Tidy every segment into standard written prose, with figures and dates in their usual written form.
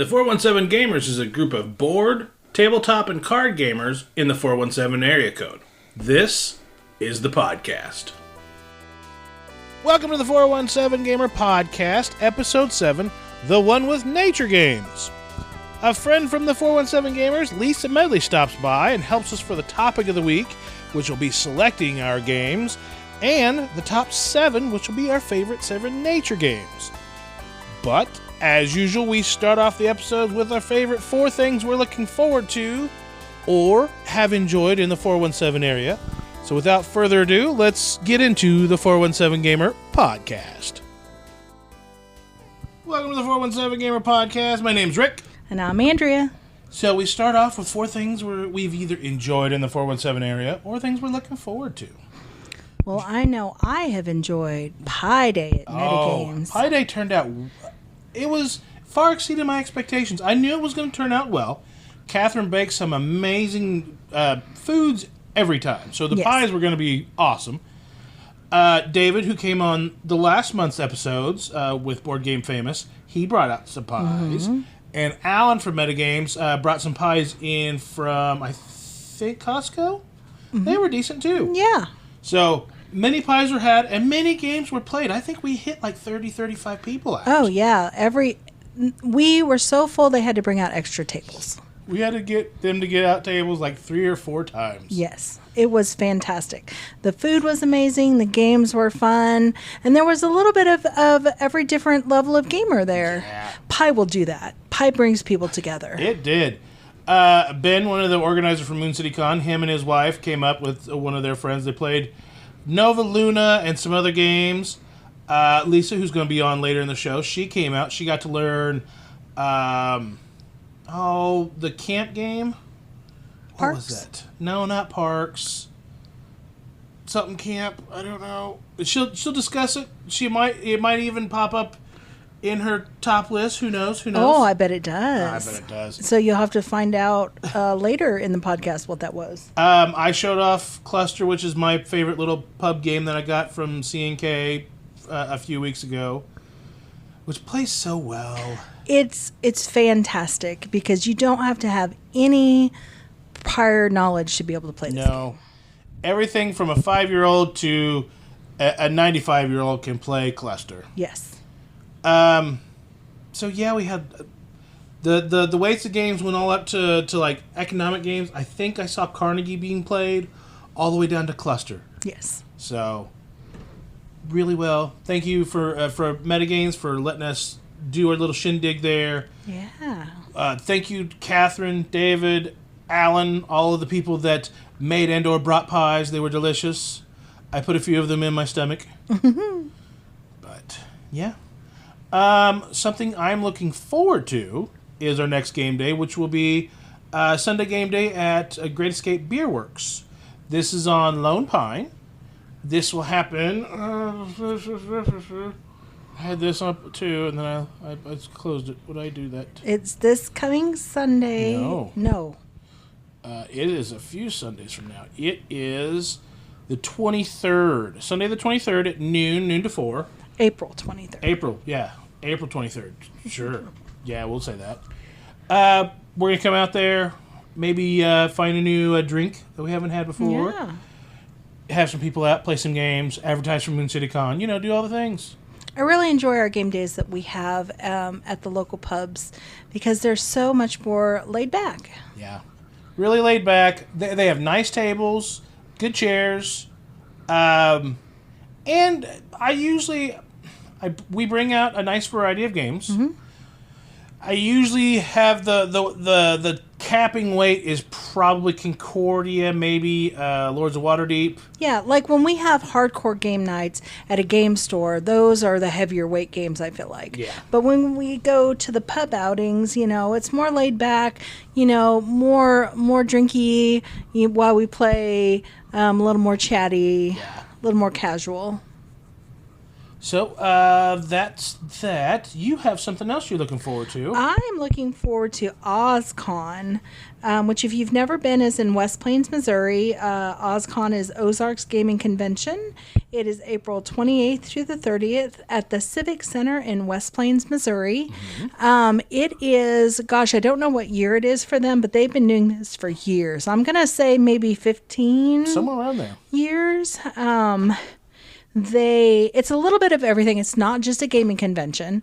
The 417Gamers is a group of board, tabletop, and card gamers in the 417 area code. This is the podcast. Welcome to the 417 Gamer Podcast, Episode 7, The One with Nature Games. A friend from the 417 Gamers, Lisa Medley, stops by and helps us for the topic of the week, which will be selecting our games, and the top 7, which will be our favorite 7 nature games. But, as usual, we start off the episodes with our favorite 4 things we're looking forward to or have enjoyed in the 417 area. So without further ado, let's get into the 417 Gamer Podcast. Welcome to the 417 Gamer Podcast. My name's Rick. And I'm Andrea. So we start off with 4 things we've either enjoyed in the 417 area or things we're looking forward to. Well, I know I have enjoyed Pi Day at Metagames. Pi Day turned out... It was far exceeded my expectations. I knew it was going to turn out well. Catherine bakes some amazing foods every time. So the pies were going to be awesome. David, who came on the last month's episodes with Board Game Famous, he brought out some pies. Mm-hmm. And Alan from Metagames brought some pies in from, I think, Costco? Mm-hmm. They were decent, too. Yeah. So... many pies were had, and many games were played. I think we hit like 30, 35 people out. Oh, yeah. We were so full they had to bring out extra tables. We had to get them to get out tables like 3 or 4 times. Yes. It was fantastic. The food was amazing. The games were fun. And there was a little bit of every different level of gamer there. Yeah. Pi will do that. Pi brings people together. It did. Ben, one of the organizers from Moon City Con, him and his wife came up with one of their friends. They played Nova Luna and some other games. Lisa, who's going to be on later in the show, she came out. She got to learn, the camp game. What was that? No, not Parks. Something camp. I don't know. She'll discuss it. It might even pop up in her top list. Who knows? Oh, I bet it does. I bet it does. So you'll have to find out later in the podcast what that was. I showed off Cluster, which is my favorite little pub game that I got from C&K a few weeks ago, which plays so well. It's fantastic because you don't have to have any prior knowledge to be able to play this game. Everything from a 5-year-old to a 95-year-old can play Cluster. Yes. So yeah, we had the weights of games went all up to like economic games. I think I saw Carnegie being played all the way down to Cluster. Yes. So really well. Thank you for Metagames for letting us do our little shindig there. Yeah. Thank you, Catherine, David, Alan, all of the people that made and/or brought pies. They were delicious. I put a few of them in my stomach. But yeah. Something I'm looking forward to is our next game day, which will be Sunday game day at Great Escape Beer Works. This is on Lone Pine. This will happen. I had this up too, and then I closed it. Would I do that? It's this coming Sunday. No. It is a few Sundays from now. It is the 23rd. Sunday the 23rd at noon to 4. April 23rd. April 23rd. Sure. Yeah, we'll say that. We're going to come out there, maybe find a new drink that we haven't had before. Yeah. Have some people out, play some games, advertise for Moon City Con, do all the things. I really enjoy our game days that we have at the local pubs because they're so much more laid back. Yeah. Really laid back. They have nice tables, good chairs, and we bring out a nice variety of games. Mm-hmm. I usually have the capping weight is probably Concordia, maybe Lords of Waterdeep. Yeah, like when we have hardcore game nights at a game store, those are the heavier weight games, I feel like. Yeah. But when we go to the pub outings, it's more laid back, more drinky while we play, a little more chatty, a little more casual. So, that's that. You have something else you're looking forward to. I'm looking forward to OzCon, which if you've never been is in West Plains, Missouri. OzCon is Ozarks Gaming Convention. It is April 28th through the 30th at the Civic Center in West Plains, Missouri. It is, gosh, I don't know what year it is for them, but they've been doing this for years. I'm going to say maybe 15 Somewhere around there. years. It's a little bit of everything. It's not just a gaming convention.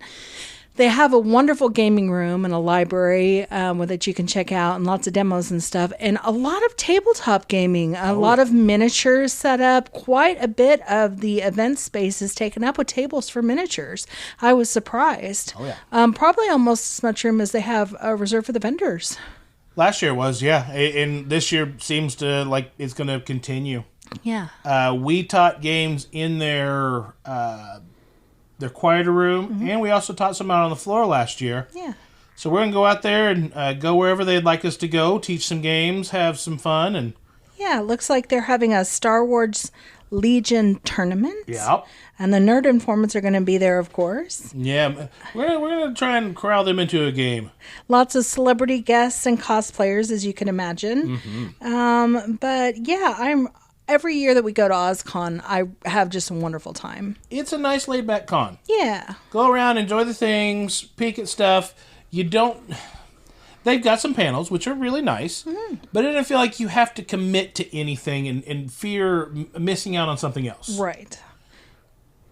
They have a wonderful gaming room and a library that you can check out, and lots of demos and stuff, and a lot of tabletop gaming, a lot of miniatures set up. Quite a bit of the event space is taken up with tables for miniatures. I was surprised. Oh, yeah. Probably almost as much room as they have reserved for the vendors. Last year was, yeah. And this year seems to, like, it's going to continue. Yeah. We taught games in their quieter room, and we also taught some out on the floor last year. Yeah. So we're going to go out there and go wherever they'd like us to go, teach some games, have some fun. And yeah, it looks like they're having a Star Wars Legion tournament. yeah. And the Nerd Informants are going to be there, of course. Yeah, we're going to try and corral them into a game. Lots of celebrity guests and cosplayers, as you can imagine. But yeah, every year that we go to OzCon, I have just a wonderful time. It's a nice laid-back con. Yeah. Go around, enjoy the things, peek at stuff. They've got some panels, which are really nice, but it doesn't feel like you have to commit to anything and fear missing out on something else. Right.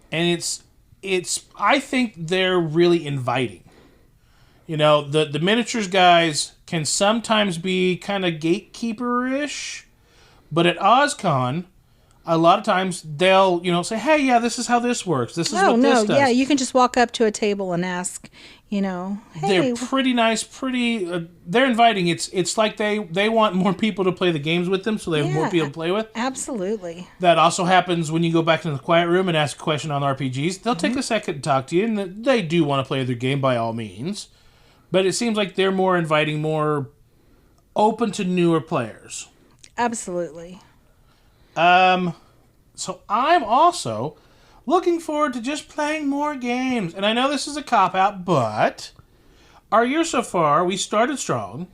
And I think they're really inviting. You know, the miniatures guys can sometimes be kind of gatekeeper-ish, but at OzCon, a lot of times they'll, say, hey, yeah, this is how this works. This is what this does. Yeah, you can just walk up to a table and ask, hey. They're pretty nice, they're inviting. It's like they want more people to play the games with them, so they have more people to play with. Absolutely. That also happens when you go back to the quiet room and ask a question on RPGs. They'll take a second to talk to you, and they do want to play their game by all means. But it seems like they're more inviting, more open to newer players. Absolutely. So I'm also looking forward to just playing more games. And I know this is a cop-out, but our year so far, we started strong,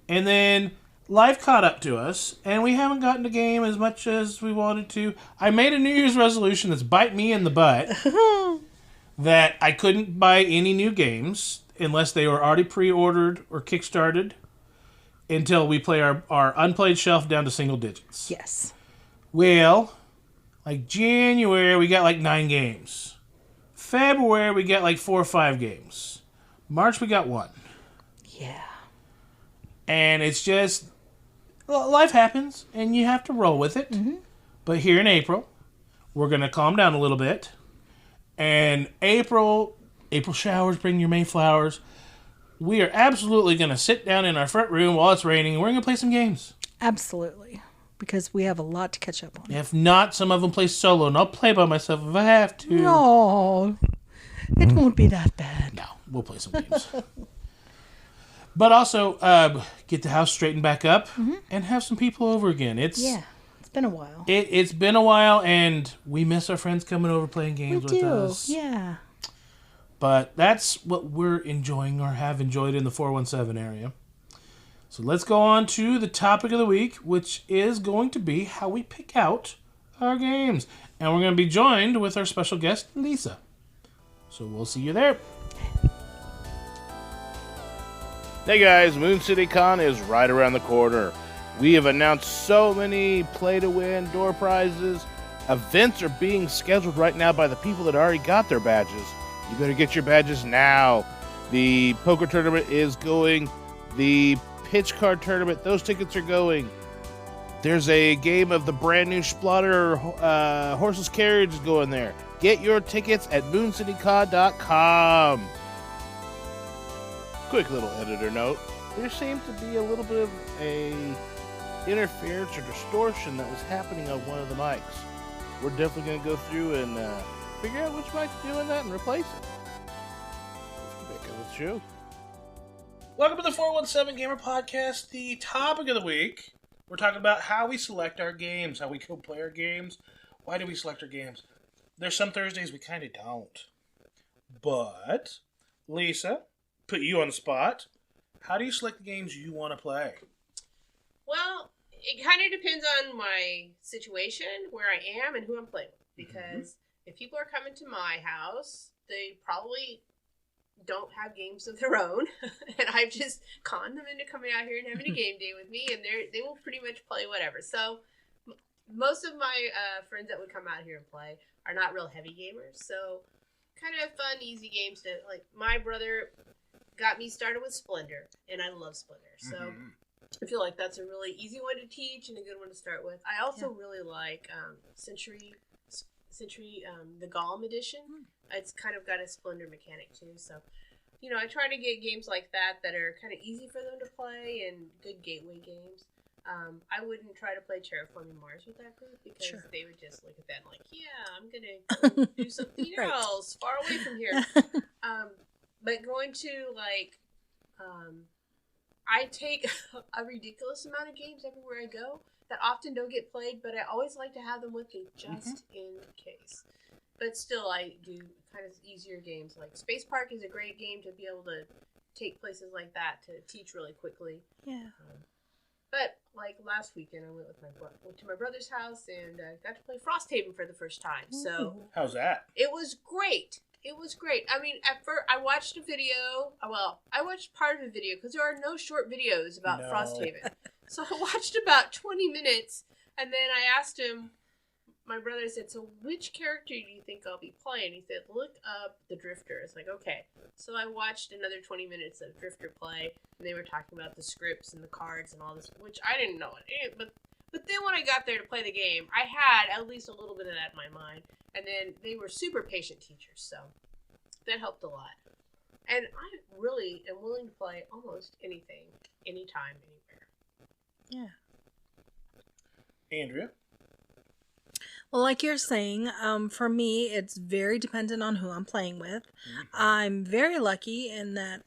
and then life caught up to us, and we haven't gotten a game as much as we wanted to. I made a New Year's resolution that's bite me in the butt, that I couldn't buy any new games unless they were already pre-ordered or kickstarted until we play our unplayed shelf down to single digits. Yes. Well, like January, we got like 9 games. February, we got like 4 or 5 games. March, we got 1. Yeah. And it's just, life happens, and you have to roll with it. But here in April, we're going to calm down a little bit. And April showers, bring your Mayflowers. We are absolutely going to sit down in our front room while it's raining, and we're going to play some games. Absolutely. Because we have a lot to catch up on. If not, some of them play solo, and I'll play by myself if I have to. No, it won't be that bad. No, we'll play some games. But also, get the house straightened back up and have some people over again. It's been a while. It's been a while, and we miss our friends coming over playing games with us. Yeah. But that's what we're enjoying or have enjoyed in the 417 area. So let's go on to the topic of the week, which is going to be how we pick out our games. And we're going to be joined with our special guest, Lisa. So we'll see you there. Hey guys, Moon City Con is right around the corner. We have announced so many play-to-win door prizes. Events are being scheduled right now by the people that already got their badges. You better get your badges now. The poker tournament is going. The pitch card tournament, those tickets are going. There's a game of the brand new Splotter Horseless Carriage going there. Get your tickets at mooncitycon.com. Quick little editor note. There seemed to be a little bit of a interference or distortion that was happening on one of the mics. We're definitely going to go through and figure out which mic's doing that and replace it. Let's get back on the show. Welcome to the 417 Gamer Podcast. The topic of the week, we're talking about how we select our games, how we go play our games. Why do we select our games? There's some Thursdays we kind of don't. But, Lisa, put you on the spot. How do you select the games you want to play? Well, it kind of depends on my situation, where I am, and who I'm playing with. Because if people are coming to my house, they probably don't have games of their own. And I've just conned them into coming out here and having a game day with me. And they will pretty much play whatever. So most of my friends that would come out here and play are not real heavy gamers. So kind of fun, easy games to, like, my brother got me started with Splendor, and I love Splendor. So I feel like that's a really easy one to teach and a good one to start with. I also really like Century, the Golem edition. It's kind of got a Splendor mechanic too. So, I try to get games like that are kind of easy for them to play and good gateway games. I wouldn't try to play Terraforming Mars with that group because they would just look at that and like, yeah, I'm going to do something else far away from here. But going to, like, I take a ridiculous amount of games everywhere I go that often don't get played, but I always like to have them with me just in case. But still, I do kind of easier games. Like, Space Park is a great game to be able to take places like that to teach really quickly. Yeah. But, like, last weekend, I went to my brother's house and got to play Frosthaven for the first time. So how's that? It was great. It was great. I mean, at first, I watched a video. Well, I watched part of a video because there are no short videos about Frosthaven. So I watched about 20 minutes, and then I asked him, my brother said, so which character do you think I'll be playing? He said, look up the Drifter. It's like, okay. So I watched another 20 minutes of Drifter play, and they were talking about the scripts and the cards and all this, which I didn't know. But then when I got there to play the game, I had at least a little bit of that in my mind. And then they were super patient teachers, so that helped a lot. And I really am willing to play almost anything, anytime, anywhere. Yeah. Andrea? Well, like you're saying, for me, it's very dependent on who I'm playing with. I'm very lucky in that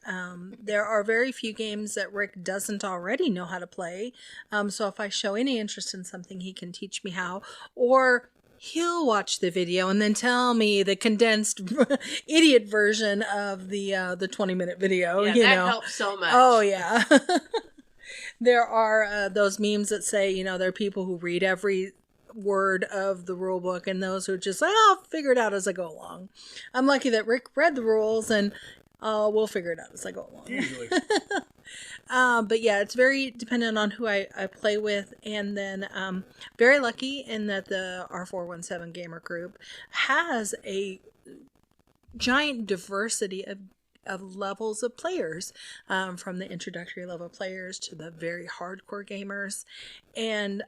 there are very few games that Rick doesn't already know how to play. So if I show any interest in something, he can teach me how. Or he'll watch the video and then tell me the condensed idiot version of the 20-minute video. Yeah, that helps so much. Oh, yeah. There are those memes that say, there are people who read every word of the rule book and those who are just like, I'll figure it out as I go along. I'm lucky that Rick read the rules and we'll figure it out as I go along. Usually. But yeah, it's very dependent on who I play with. And then very lucky in that our 417 Gamer group has a giant diversity of levels of players, from the introductory level players to the very hardcore gamers. And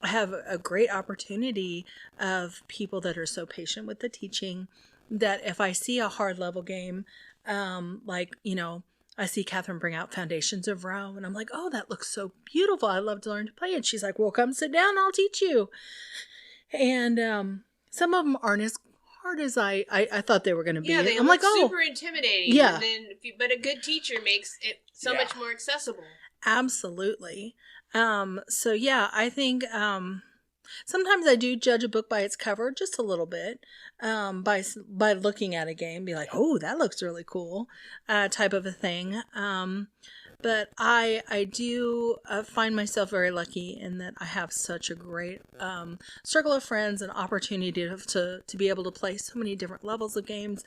I have a great opportunity of people that are so patient with the teaching that if I see a hard level game, I see Catherine bring out Foundations of Rome and I'm like, oh, that looks so beautiful. I'd love to learn to play it. She's like, well, come sit down. I'll teach you. And some of them aren't as hard as I thought they were going to be. Yeah, they I'm look like, super intimidating. Yeah. And then, but a good teacher makes it so much more accessible. Absolutely. So yeah, I think sometimes I do judge a book by its cover just a little bit, by looking at a game, be like, oh, that looks really cool, type of a thing. But I do find myself very lucky in that I have such a great circle of friends and opportunity to be able to play so many different levels of games,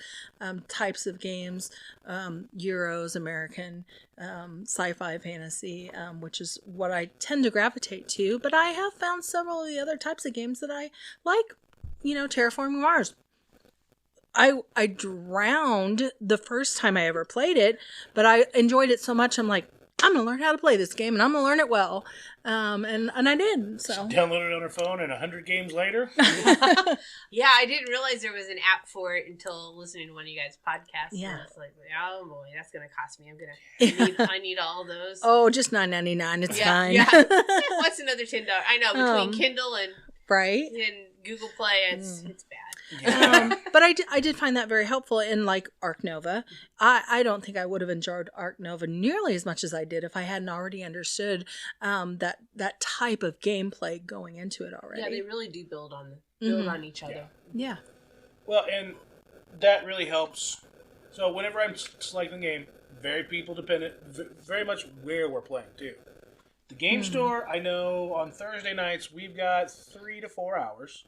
types of games, Euros, American, sci-fi, fantasy, which is what I tend to gravitate to. But I have found several of the other types of games that I like, Terraforming Mars. I drowned the first time I ever played it, but I enjoyed it so much. I'm like, I'm going to learn how to play this game and I'm going to learn it well. And I did. So downloaded it on her phone and 100 games later. Yeah, I didn't realize there was an app for it until listening to one of you guys' podcasts. Yeah. And I was like, oh boy, that's going to cost me. I need all those. Oh, just $9.99. It's fine. Yeah. What's another $10? I know, between Kindle and Google Play, it's bad. Yeah. But I did find that very helpful in like Ark Nova. I don't think I would have enjoyed Ark Nova nearly as much as I did if I hadn't already understood that type of gameplay going into it already. Yeah, they really do build on build on each other. Yeah. Well, and that really helps. So whenever I'm selecting the game, very people dependent, very much where we're playing too. The game store, I know on Thursday nights we've got 3 to 4 hours.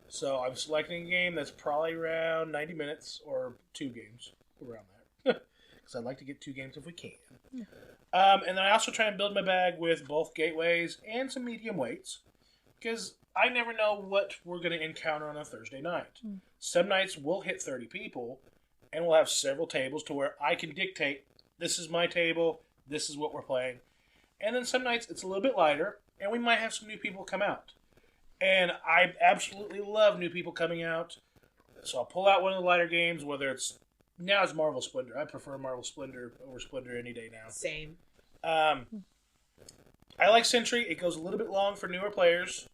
So I'm selecting a game that's probably around 90 minutes or 2 games around that. Because I'd like to get 2 games if we can. Yeah. And then I also try and build my bag with both gateways and some medium weights. Because I never know what we're going to encounter on a Thursday night. Some nights we'll hit 30 people, and we'll have several tables to where I can dictate, this is my table, this is what we're playing. And then some nights it's a little bit lighter, and we might have some new people come out. And I absolutely love new people coming out. So I'll pull out one of the lighter games, whether it's... Now it's Marvel Splendor. I prefer Marvel Splendor over Splendor any day now. Same. I like Sentry. It goes a little bit long for newer players.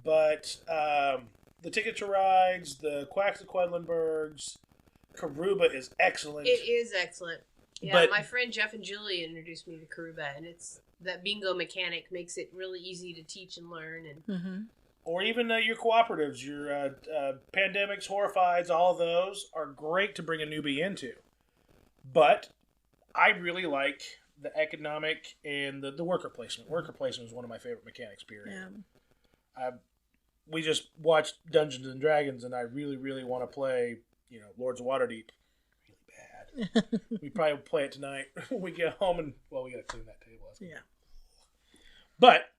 But the Ticket to Rides, the Quacks of Quedlinburgs, Karuba is excellent. It is excellent. Yeah, but my friend Jeff and Julie introduced me to Karuba, and it's that bingo mechanic makes it really easy to teach and learn. And Or even your cooperatives, your Pandemics, Horrifieds, all those are great to bring a newbie into. But I really like the economic and the worker placement. Worker placement is one of my favorite mechanics, period. Yeah. We just watched Dungeons and Dragons, and I really, really want to play, Lords of Waterdeep. Really bad. We probably will play it tonight when we get home, and we got to clean that table. Yeah. But,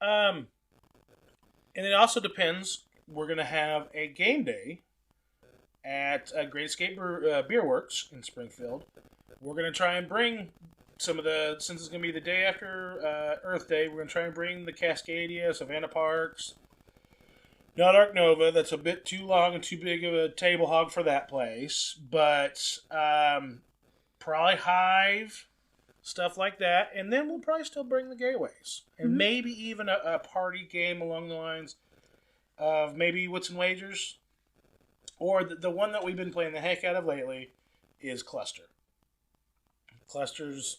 and it also depends. We're going to have a game day at Great Escape Beer Works in Springfield. We're going to try and bring some of since it's going to be the day after Earth Day, we're going to try and bring the Cascadia, Savannah Parks, not Arc Nova. That's a bit too long and too big of a table hog for that place. But probably Hive, stuff like that. And then we'll probably still bring the gateways. And maybe even a party game along the lines of maybe Wits and Wagers. Or the one that we've been playing the heck out of lately is Cluster. Cluster's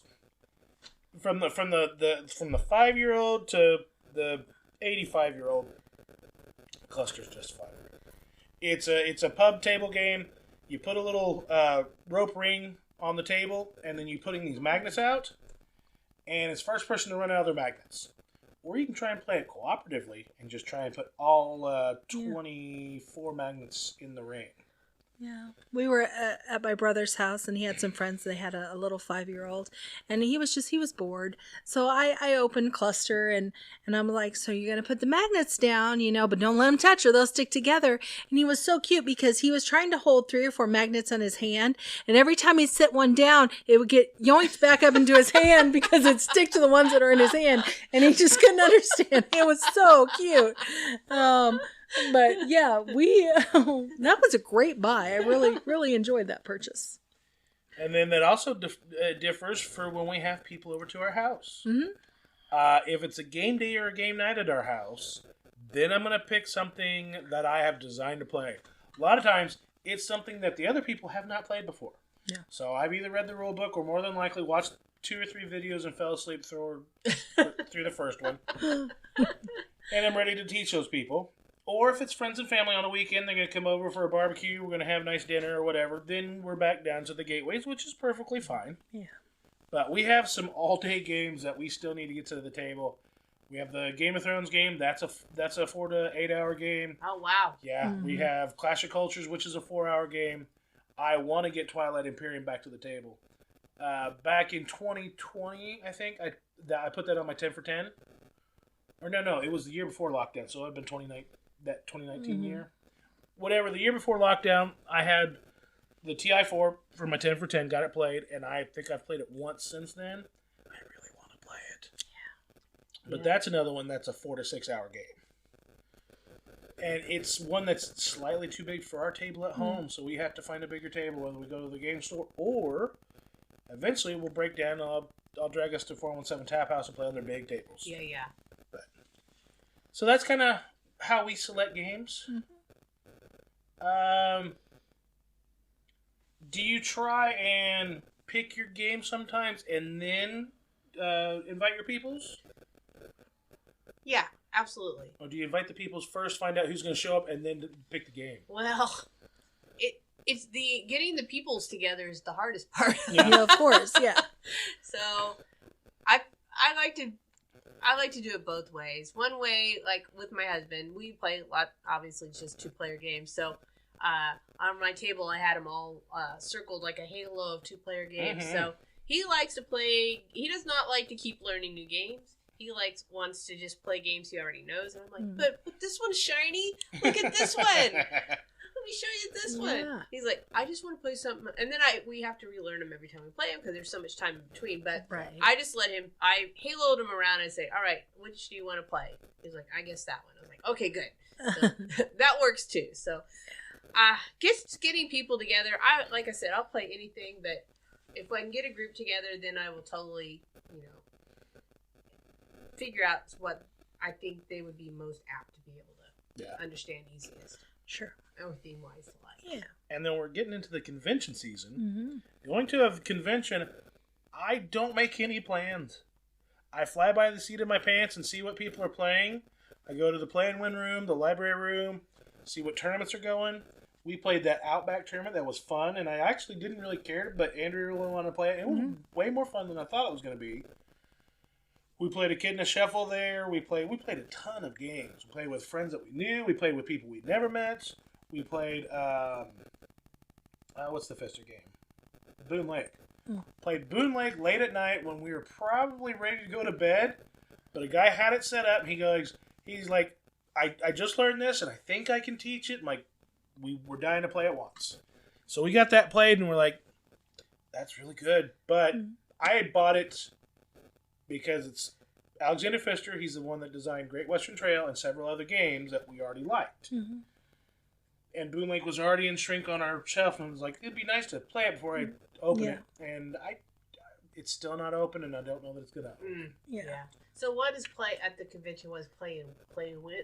from the 5-year-old to the 85-year-old. Cluster's just fine. It's a pub table game. You put a little rope ring on the table, and then you're putting these magnets out, and it's first person to run out of their magnets. Or you can try and play it cooperatively and just try and put all 24 magnets in the ring. Yeah. We were at my brother's house, and he had some friends. They had a little 5-year-old, and he was bored. So I opened Cluster, and I'm like, so you're going to put the magnets down, but don't let them touch or they'll stick together. And he was so cute because he was trying to hold 3 or 4 magnets on his hand. And every time he'd sit one down, it would get yoinked back up into his hand because it'd stick to the ones that are in his hand. And he just couldn't understand. It was so cute. But yeah, that was a great buy. I really, really enjoyed that purchase. And then that also differs for when we have people over to our house. Mm-hmm. If it's a game day or a game night at our house, then I'm going to pick something that I have designed to play. A lot of times, it's something that the other people have not played before. Yeah. So I've either read the rule book or more than likely watched 2 or 3 videos and fell asleep through the first one. And I'm ready to teach those people. Or if it's friends and family on a weekend, they're going to come over for a barbecue, we're going to have a nice dinner or whatever, then we're back down to the gateways, which is perfectly fine. Yeah. But we have some all-day games that we still need to get to the table. We have the Game of Thrones game. That's a 4 to 8 hour game. Oh, wow. Yeah. Mm-hmm. We have Clash of Cultures, which is a 4-hour game. I want to get Twilight Imperium back to the table. Back in 2020, I think, I put that on my 10 for 10. Or no, it was the year before lockdown, so it would have been 2019 year. Whatever, the year before lockdown, I had the TI-4 for my 10 for 10, got it played, and I think I've played it once since then. I really want to play it. Yeah. But that's another one that's a 4 to 6 hour game. And it's one that's slightly too big for our table at home, so we have to find a bigger table whether we go to the game store, or eventually we'll break down, I'll drag us to 417 Tap House and play on their big tables. Yeah. So that's kind of how we select games. Mm-hmm. Do you try and pick your game sometimes and then invite your peoples? Yeah, absolutely. Or do you invite the peoples first, find out who's going to show up, and then pick the game? Well, it's the getting the peoples together is the hardest part. Yeah, of course, yeah. So, I like to do it both ways. One way, like with my husband, we play a lot. Obviously, it's just 2-player games. So, on my table, I had them all circled like a halo of 2-player games. Mm-hmm. So he likes to play. He does not like to keep learning new games. He wants to just play games he already knows. And I'm like, but this one's shiny. Look at this one. Let me show you this one. He's like, I just want to play something. And then we have to relearn them every time we play them because there's so much time in between. But I just let him, I haloed him around and say, all right, which do you want to play? He's like, I guess that one. I was like, okay, good. So, that works too. So getting people together, like I said, I'll play anything. But if I can get a group together, then I will totally, figure out what I think they would be most apt to be able to understand easiest. Sure. Or theme wise to like. Yeah. And then we're getting into the convention season. Going to a convention, I don't make any plans. I fly by the seat of my pants and see what people are playing. I go to the play and win room, the library room, see what tournaments are going. We played that Outback tournament. That was fun, and I actually didn't really care, but Andrew really wanted to play it. It was way more fun than I thought it was going to be. We played a Kid in a Shuffle there. We played a ton of games. We played with friends that we knew. We played with people we'd never met. We played, what's the Fister game? Boone Lake. Played Boone Lake late at night when we were probably ready to go to bed. But a guy had it set up, and he's like, I just learned this, and I think I can teach it. And like, we were dying to play it once. So we got that played, and we're like, that's really good. But I had bought it because it's Alexander Pfister. He's the one that designed Great Western Trail and several other games that we already liked. And Boone Lake was already in shrink on our shelf, and I was like, it'd be nice to play it before I open it. And it's still not open, and I don't know that it's going to open. Yeah. So what is play at the convention was play to win,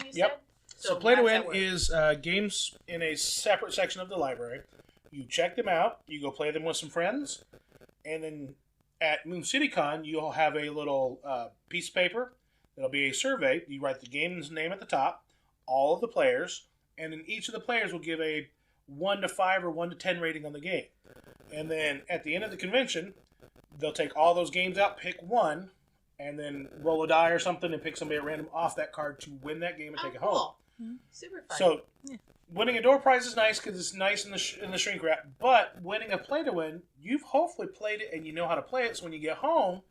you said? Yep. So play to win is games in a separate section of the library. You check them out. You go play them with some friends. And then at Moon City Con, you'll have a little piece of paper. There'll be a survey. You write the game's name at the top, all of the players, and then each of the players will give a 1 to 5 or 1 to 10 rating on the game. And then at the end of the convention, they'll take all those games out, pick one, and then roll a die or something and pick somebody at random off that card to win that game and take it home. Super fun. So winning a door prize is nice because it's nice in the shrink wrap. But winning a play to win, you've hopefully played it and you know how to play it. So when you get home,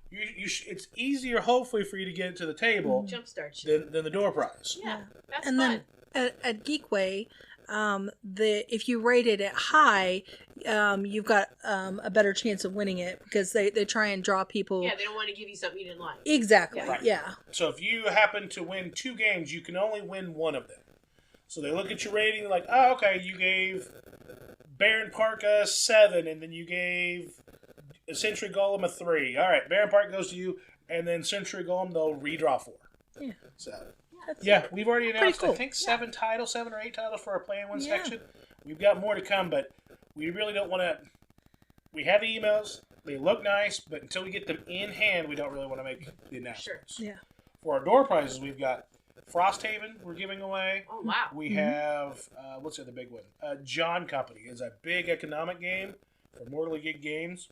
it's easier hopefully for you to get it to the table jumpstart you than the door prize. Yeah, that's and fun. Then at Geekway, if you rated it high, you've got a better chance of winning it because they try and draw people. Yeah, they don't want to give you something you didn't like. Exactly. Right. Yeah. So if you happen to win 2 games, you can only win one of them. So they look at your rating like, oh, okay, you gave Barron Park a 7, and then you gave Century Golem a 3. All right, Barron Park goes to you, and then Century Golem they'll redraw 4. Yeah. So. Yeah, we've already announced, cool. I think, 7 or 8 titles for our play and win section. We've got more to come, but we really don't want to. We have the emails, they look nice, but until we get them in hand, we don't really want to make the announcements. Sure. Yeah. For our door prizes, we've got Frosthaven we're giving away. Oh, wow. We have, what's the other big one? John Company is a big economic game for Mortally Gig Games.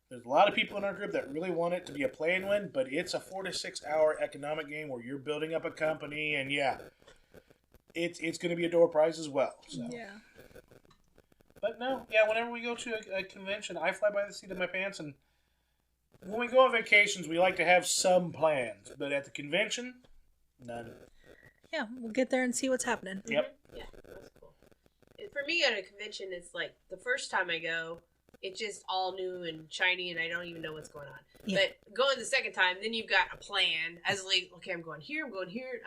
There's a lot of people in our group that really want it to be a play and win, but it's a 4 to 6 hour economic game where you're building up a company, and it's going to be a door prize as well. So. Yeah. But no, whenever we go to a convention, I fly by the seat of my pants, and when we go on vacations, we like to have some plans, but at the convention, none. Yeah, we'll get there and see what's happening. Yep. Yeah, that's cool. For me, at a convention, it's like the first time I go, it's just all new and shiny, and I don't even know what's going on. Yeah. But going the second time, then you've got a plan. As like, okay, I'm going here.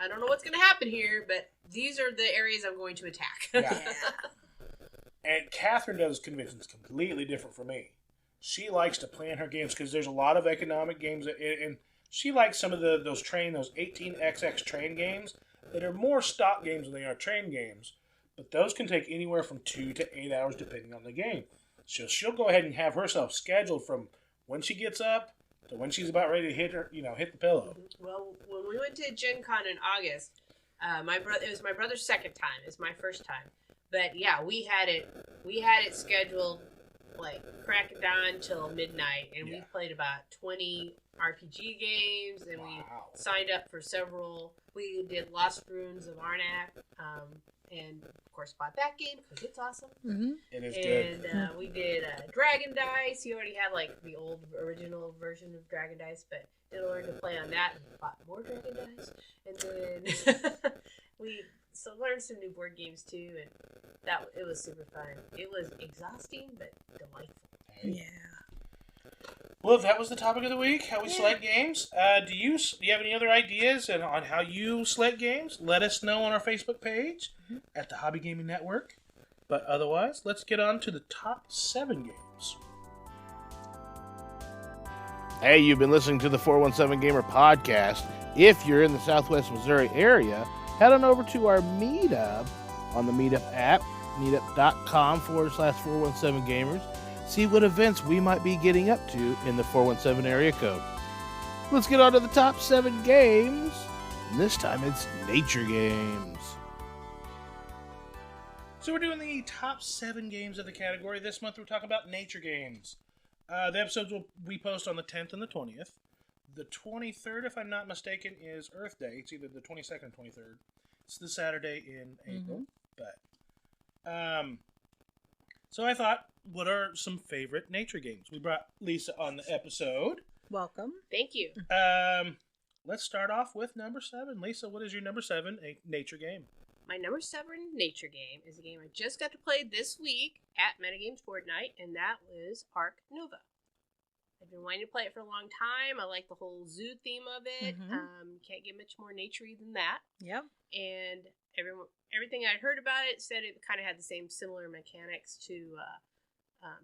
I don't know what's going to happen here, but these are the areas I'm going to attack. Yeah. And Catherine does conventions completely different from me. She likes to plan her games because there's a lot of economic games, and she likes some of those 18XX train games that are more stock games than they are train games. But those can take anywhere from 2 to 8 hours depending on the game. So she'll go ahead and have herself scheduled from when she gets up So when she's about ready to hit the pillow. Well, when we went to Gen Con in August, it was my brother's second time. It was my first time. But yeah, we had it scheduled like crack it down till midnight, and we played about 20 RPG games, and we signed up for several. We did Lost Ruins of Arnak, and of course bought that game because it's awesome. Mm-hmm. It is good. And we did Dragon Dice. He already had like the old original version of Dragon Dice, but did learn to play on that and bought more Dragon Dice. And then we learned some new board games too, and it was super fun. It was exhausting but delightful. Yeah. Well, that was the topic of the week, how we select games. Do you have any other ideas on how you select games? Let us know on our Facebook page at the Hobby Gaming Network. But otherwise, let's get on to the top 7 games. Hey, you've been listening to the 417 Gamer podcast. If you're in the Southwest Missouri area, head on over to our meetup on the Meetup app, meetup.com/417Gamers. See what events we might be getting up to in the 417 area code. Let's get on to the top 7 games. And this time it's nature games. So we're doing the top 7 games of the category. This month we're talking about nature games. The episodes we post on the 10th and the 20th. The 23rd, if I'm not mistaken, is Earth Day. It's either the 22nd or 23rd. It's the Saturday in April. But so I thought, what are some favorite nature games? We brought Lisa on the episode. Welcome. Thank you. Let's start off with number 7. Lisa, what is your number 7 nature game? My number 7 nature game is a game I just got to play this week at Metagames Board Night, and that was Ark Nova. I've been wanting to play it for a long time. I like the whole zoo theme of it. Can't get much more naturey than that. Yep. And everything I'd heard about it said it kind of had the same similar mechanics to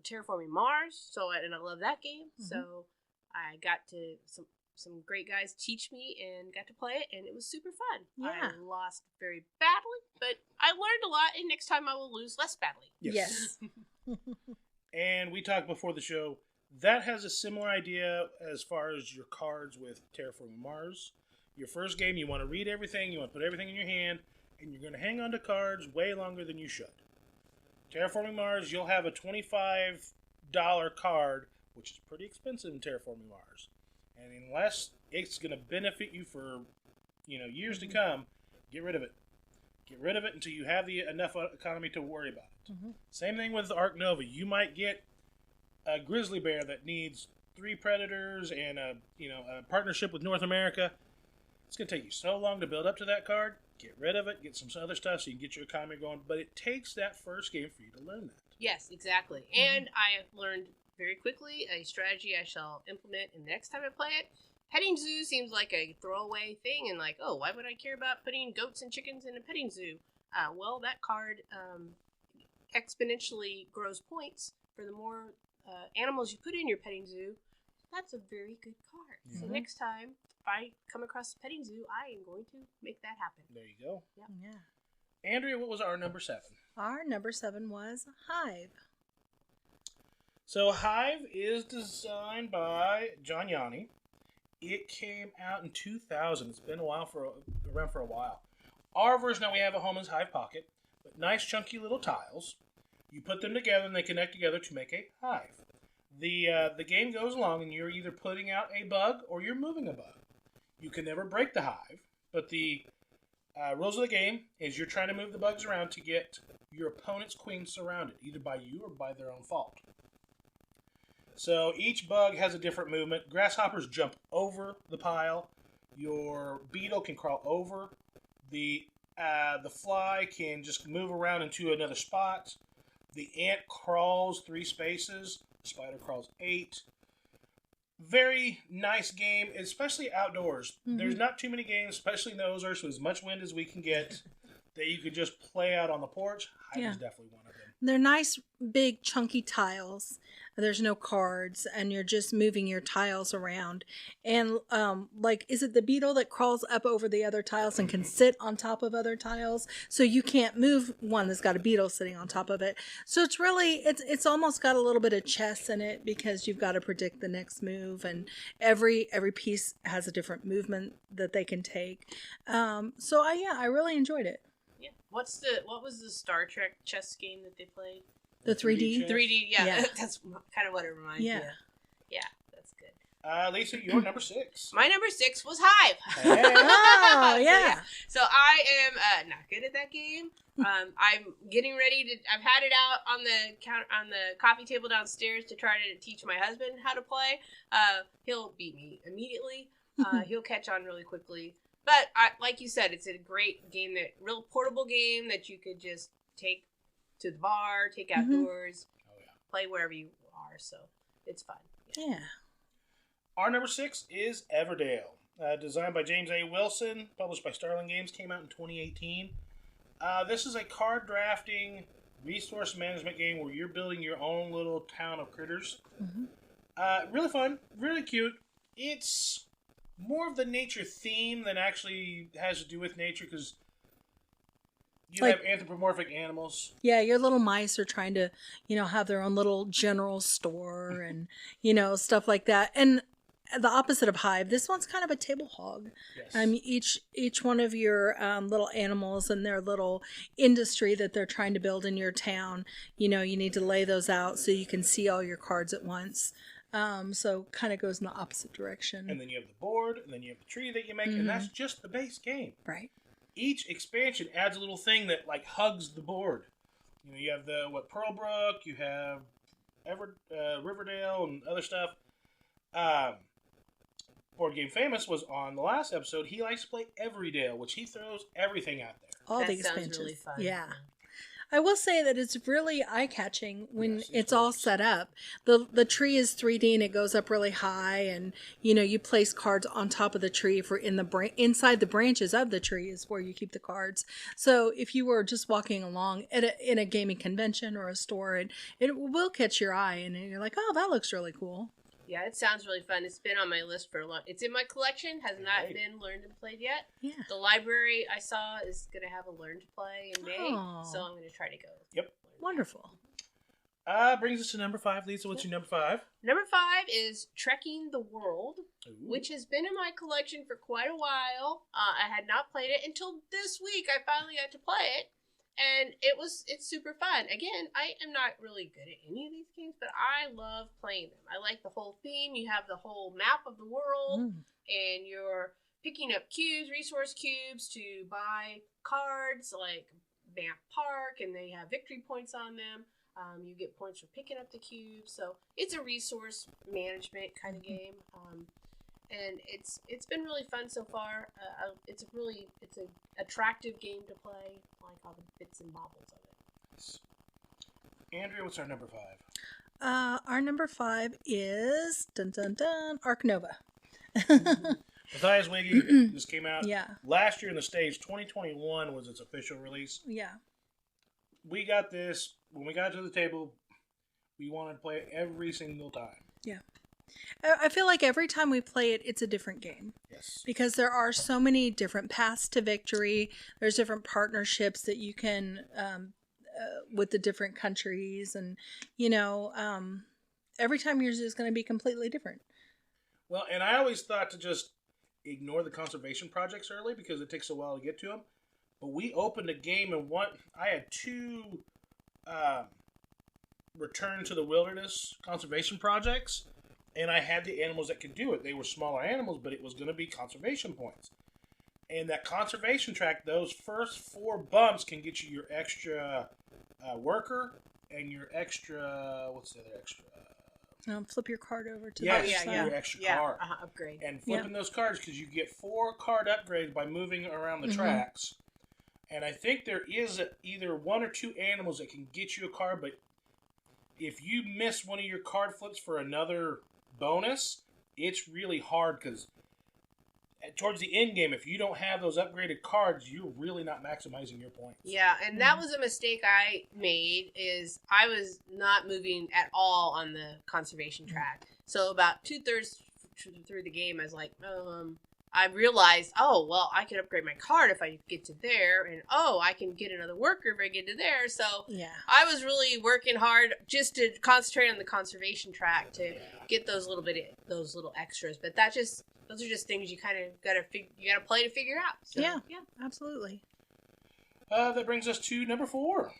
Terraforming Mars. And I love that game. So I got to some great guys teach me and got to play it, and it was super fun. Yeah. I lost very badly, but I learned a lot, and next time I will lose less badly. Yes. And we talked before the show. That has a similar idea as far as your cards with Terraforming Mars. Your first game, you want to read everything, you want to put everything in your hand, and you're going to hang on to cards way longer than you should. Terraforming Mars, you'll have a $25 card, which is pretty expensive in Terraforming Mars. And unless it's going to benefit you for years to come, get rid of it. Get rid of it until you have enough economy to worry about it. Same thing with Ark Nova. You might get a grizzly bear that needs 3 predators and a partnership with North America. It's going to take you so long to build up to that card. Get rid of it. Get some other stuff so you can get your economy going. But it takes that first game for you to learn that. Yes, exactly. And I have learned very quickly a strategy I shall implement in the next time I play it. Petting zoo seems like a throwaway thing, and like, oh, why would I care about putting goats and chickens in a petting zoo? Well, that card exponentially grows points for the more animals you put in your petting zoo. That's a very good card. So next time, if I come across a petting zoo, I am going to make that happen. There you go. Yep. Yeah. Andrea, what was our number 7? Our number 7 was Hive. So Hive is designed by John Yanni. It came out in 2000. It's been around for a while. Our version that we have at home is Hive Pocket, but nice chunky little tiles. You put them together and they connect together to make a hive. The game goes along and you're either putting out a bug or you're moving a bug. You can never break the hive, but the rules of the game is you're trying to move the bugs around to get your opponent's queen surrounded, either by you or by their own fault. So each bug has a different movement. Grasshoppers jump over the pile. Your beetle can crawl over. The fly can just move around into another spot. The ant crawls 3 spaces. The spider crawls 8. Very nice game, especially outdoors. There's not too many games, especially in the Ozarks, with as much wind as we can get, that you could just play out on the porch. Hive is definitely one of them. They're nice, big, chunky tiles. There's no cards, and you're just moving your tiles around. And, like, is it the beetle that crawls up over the other tiles and can sit on top of other tiles? So you can't move one that's got a beetle sitting on top of it. So it's really, it's almost got a little bit of chess in it because you've got to predict the next move, and every piece has a different movement that they can take. So I really enjoyed it. Yeah. What was the Star Trek chess game that they played? The 3D? 3D, yeah. That's kind of what it reminds me of. Yeah, that's good. Lisa, your number 6. My number 6 was Hive. Hey. Oh, yeah. So I am not good at that game. I'm getting ready to. I've had it out on the coffee table downstairs to try to teach my husband how to play. He'll beat me immediately. He'll catch on really quickly. But like you said, it's a great game, real portable game that you could just take to the bar, take outdoors, play wherever you are. So it's fun. Yeah. Our number 6 is Everdale. Designed by James A. Wilson, published by Starling Games, came out in 2018. This is a card drafting, resource management game where you're building your own little town of critters. Really fun, really cute. It's more of the nature theme than actually has to do with nature, because you have anthropomorphic animals. Yeah, your little mice are trying to, have their own little general store and, stuff like that. And the opposite of Hive, this one's kind of a table hog. Yes. Each one of your little animals and their little industry that they're trying to build in your town, you need to lay those out so you can see all your cards at once. So kind of goes in the opposite direction. And then you have the board, and then you have the tree that you make, and that's just the base game. Right. Each expansion adds a little thing that hugs the board. You have Pearlbrook, you have Riverdale, and other stuff. Board Game Famous was on the last episode. He likes to play Everydale, which he throws everything out there. All the expansions. Really fun. Yeah. I will say that it's really eye-catching when it's all set up. The tree is 3D and it goes up really high, and you place cards on top of the tree for inside the branches of the tree is where you keep the cards. So if you were just walking along in a gaming convention or a store, it will catch your eye, and you're like, oh, that looks really cool. Yeah, it sounds really fun. It's been on my list for a long. It's in my collection. Has not been learned and played yet. Yeah. The library I saw is going to have a learn to play in May, so I'm going to try to go. Yep. Wonderful. Brings us to number 5. Lisa, what's your number 5? Number 5 is Trekking the World, which has been in my collection for quite a while. I had not played it until this week. I finally got to play it. And it's super fun. Again, I am not really good at any of these games, but I love playing them. I like the whole theme. You have the whole map of the world, and you're picking up cubes, resource cubes, to buy cards like Vamp Park, and they have victory points on them. You get points for picking up the cubes. So it's a resource management kind of game. And it's been really fun so far. It's an attractive game to play. I like all the bits and bobbles of it. Andrea, what's our number 5? Our number 5 is Ark Nova. Matthias Wiggy just came out. Yeah. Last year in the States, 2021 was its official release. Yeah. We got this when we got to the table. We wanted to play it every single time. Yeah. I feel like every time we play it, it's a different game. Yes. Because there are so many different paths to victory. There's different partnerships that you can, with the different countries. And, every time yours is going to be completely different. Well, and I always thought to just ignore the conservation projects early because it takes a while to get to them. But we opened a game and I had 2 Return to the Wilderness conservation projects. And I had the animals that could do it. They were smaller animals, but it was going to be conservation points. And that conservation track, those first 4 bumps can get you your extra worker and your extra... What's the other extra? Flip your card over to your extra card. Upgrade. And flipping those cards, because you get 4 card upgrades by moving around the tracks. And I think there is either 1 or 2 animals that can get you a card, but if you miss one of your card flips for another bonus, it's really hard because towards the end game, if you don't have those upgraded cards, you're really not maximizing your points. Yeah, and that was a mistake I made, is I was not moving at all on the conservation track. So about 2/3 through the game, I was like, I realized, I can upgrade my card if I get to there, and I can get another worker if I get to there. So I was really working hard just to concentrate on the conservation track to get those little extras. But those are just things you kind of gotta play to figure out. So, yeah, absolutely. That brings us to number 4.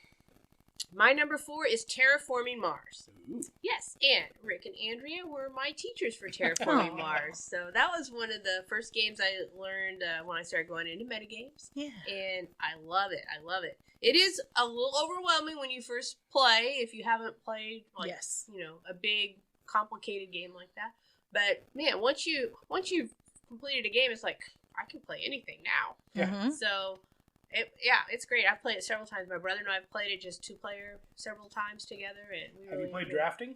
My number 4 is Terraforming Mars. Ooh. Yes, and Rick and Andrea were my teachers for Terraforming Mars. So that was one of the first games I learned when I started going into metagames. Yeah. And I love it. It is a little overwhelming when you first play, if you haven't played a big, complicated game like that. But man, once you've completed a game, it's like, I can play anything now. Yeah. Mm-hmm. So it's great. I've played it several times. My brother and I have played it just 2-player several times together. And we have you played drafting?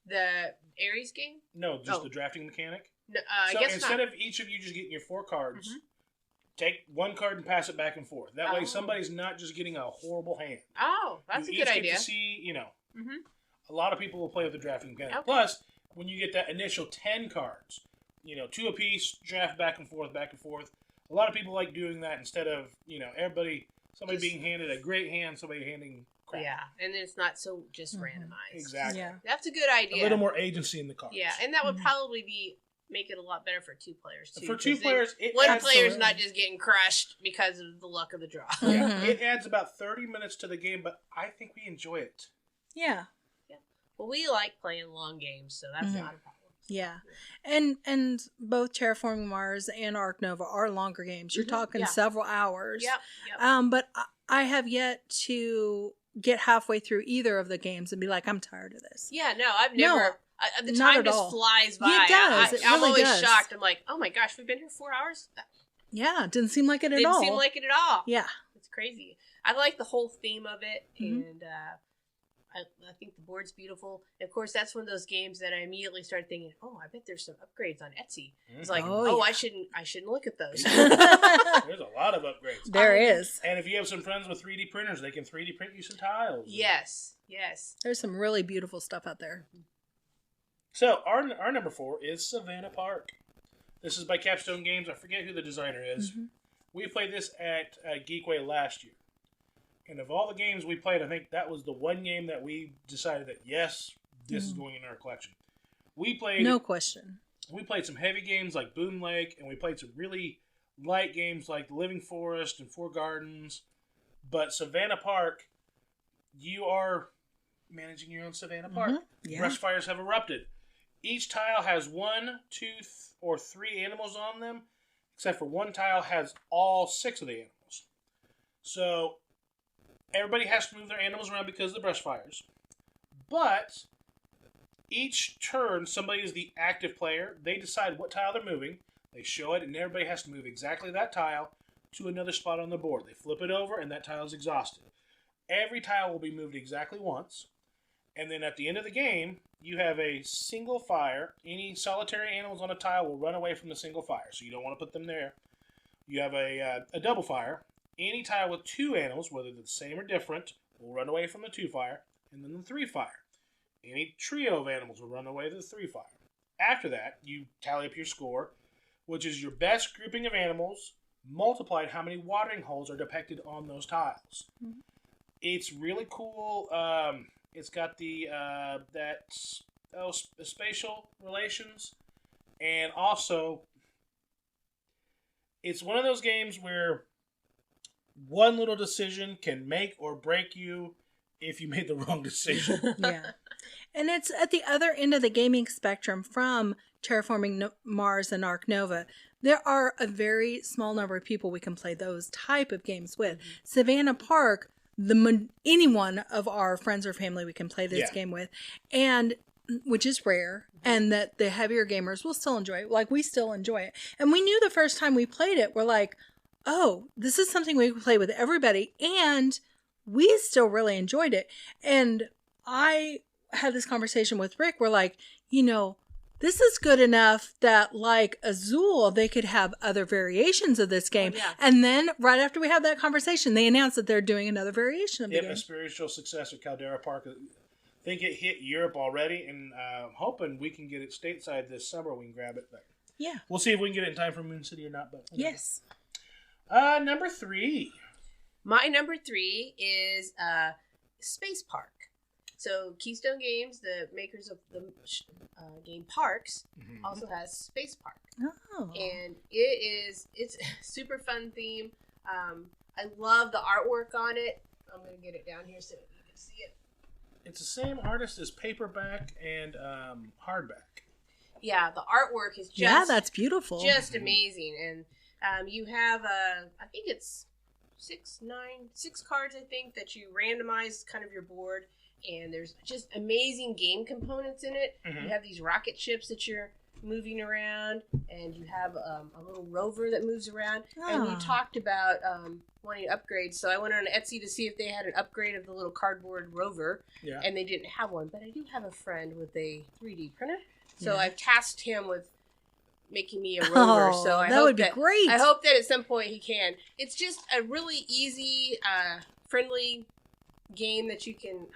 The Ares game? No, just the drafting mechanic. No, so I guess instead not. of each of you just getting your 4 cards, take one card and pass it back and forth. That way, somebody's not just getting a horrible hand. Oh, that's a good idea. You each get to see, a lot of people will play with the drafting mechanic. Okay. Plus, when you get that initial 10 cards, 2 apiece, draft back and forth. A lot of people like doing that instead of, somebody being handed a great hand, somebody handing crap. Yeah, and then it's not so just randomized. Exactly. Yeah. That's a good idea. A little more agency in the cards. Yeah, and that would probably make it a lot better for 2 players, too. For 2 players, one player's not just getting crushed because of the luck of the draw. Yeah, it adds about 30 minutes to the game, but I think we enjoy it. Yeah. Well, we like playing long games, so that's not a problem. Yeah. And both Terraforming Mars and Ark Nova are longer games. You're talking several hours. Yep. But I have yet to get halfway through either of the games and be like, I'm tired of this. Yeah, no, I've never. The not time at just all. flies by. It does. I'm really always does. shocked. I'm like, oh my gosh, we've been here 4 hours? Yeah, it didn't seem like it at all. Didn't seem like it at all. Yeah. It's crazy. I like the whole theme of it, and I think the board's beautiful. And of course, that's one of those games that I immediately started thinking, I bet there's some upgrades on Etsy. It's like, I shouldn't look at those. There's a lot of upgrades. There is. And if you have some friends with 3D printers, they can 3D print you some tiles. Yes. There's some really beautiful stuff out there. So, our number 4 is Savannah Park. This is by Capstone Games. I forget who the designer is. Mm-hmm. We played this at Geekway last year. And of all the games we played, I think that was the one game that we decided that, yes, this is going in our collection. We played... No question. We played some heavy games like Boom Lake, and we played some really light games like The Living Forest and Four Gardens. But Savannah Park, you are managing your own Savannah Park. Mm-hmm. Yeah. Brush fires have erupted. Each tile has 1, 2, or 3 animals on them, except for one tile has all 6 of the animals. So... everybody has to move their animals around because of the brush fires. But each turn, somebody is the active player. They decide what tile they're moving. They show it, and everybody has to move exactly that tile to another spot on the board. They flip it over, and that tile is exhausted. Every tile will be moved exactly once. And then at the end of the game, you have a single fire. Any solitary animals on a tile will run away from the single fire, so you don't want to put them there. You have a double fire. Any tile with 2 animals, whether they're the same or different, will run away from the 2 fire, and then the 3 fire. Any trio of animals will run away to the 3 fire. After that, you tally up your score, which is your best grouping of animals, multiplied how many watering holes are depicted on those tiles. Mm-hmm. It's really cool. It's got the spatial relations, and also it's one of those games where one little decision can make or break you if you made the wrong decision. Yeah. And it's at the other end of the gaming spectrum from Terraforming Mars and Ark Nova. There are a very small number of people we can play those type of games with. Mm-hmm. Savannah Park, any one of our friends or family we can play this game with, and which is rare, and that the heavier gamers will still enjoy it. Like, we still enjoy it. And we knew the first time we played it, we're like, oh, this is something we can play with everybody, and we still really enjoyed it. And I had this conversation with Rick. We're like, This is good enough that, like Azul, they could have other variations of this game. Oh, yeah. And then, right after we have that conversation, they announce that they're doing another variation of the game. A spiritual successor, Caldera Park. I think it hit Europe already, and I'm hoping we can get it stateside this summer. We can grab it. But yeah. We'll see if we can get it in time for Moon City or not. But yes. Number 3. My number 3 is Space Park. So Keystone Games, the makers of the game Parks, also has Space Park. Oh. And it's a super fun theme. I love the artwork on it. I'm going to get it down here so you can see it. It's the same artist as paperback and hardback. Yeah, the artwork is that's beautiful. Just amazing. And you have, I think it's 6 cards, I think, that you randomize kind of your board. And there's just amazing game components in it. You have these rocket ships that you're moving around, and you have a little rover that moves around. And you talked about wanting upgrades, so I went on Etsy to see if they had an upgrade of the little cardboard rover, and they didn't have one. But I do have a friend with a 3D printer, so I've tasked him with making me a rover. So that would be great. I hope that at some point he can. It's just a really easy, friendly game that you can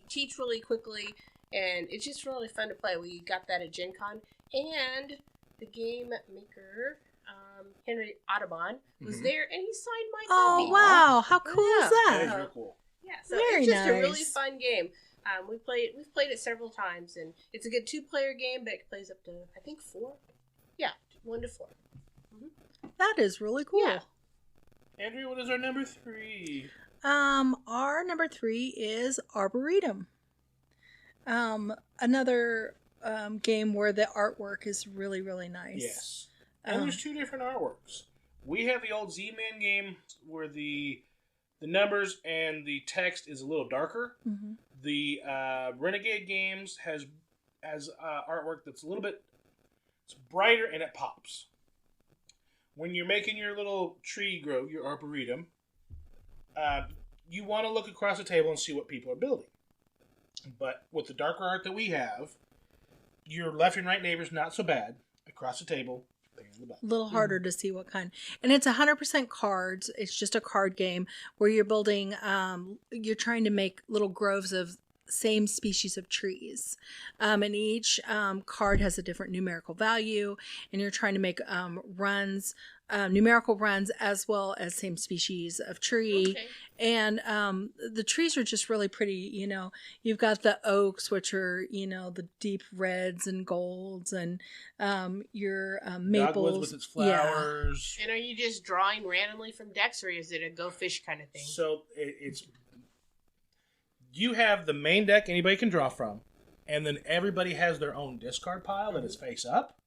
teach really quickly, and it's just really fun to play. We got that at Gen Con, and the game maker, Henry Audubon, was there, and he signed my copy. Oh, wow. How cool is that? That is real cool. Yeah, so Very it's just nice. a really fun game. We've played it several times, and it's a good 2-player game, but it plays up to, I think, 4. Yeah, 1 to 4. That is really cool. Yeah. Andrea, what is our number 3? Our number 3 is Arboretum. Another game where the artwork is really, really nice. Yes. And there's 2 different artworks. We have the old Z-Man game where the numbers and the text is a little darker. The Renegade Games has artwork that's a little bit it's brighter and it pops. When you're making your little tree grow, your arboretum, you want to look across the table and see what people are building. But with the darker art that we have, your left and right neighbors not so bad. Across the table, they're in the back. A little harder to see what kind. And it's 100% cards. It's just a card game where you're building, you're trying to make little groves of same species of trees. And each card has a different numerical value, and you're trying to make runs, numerical runs, as well as same species of tree. Okay. And the trees are just really pretty. You know, you've got the oaks, which are, you know, the deep reds and golds, and your maples. Dogwoods with its flowers. And are you just drawing randomly from decks, or is it a go fish kind of thing? So it's you have the main deck anybody can draw from, and then everybody has their own discard pile that is face up.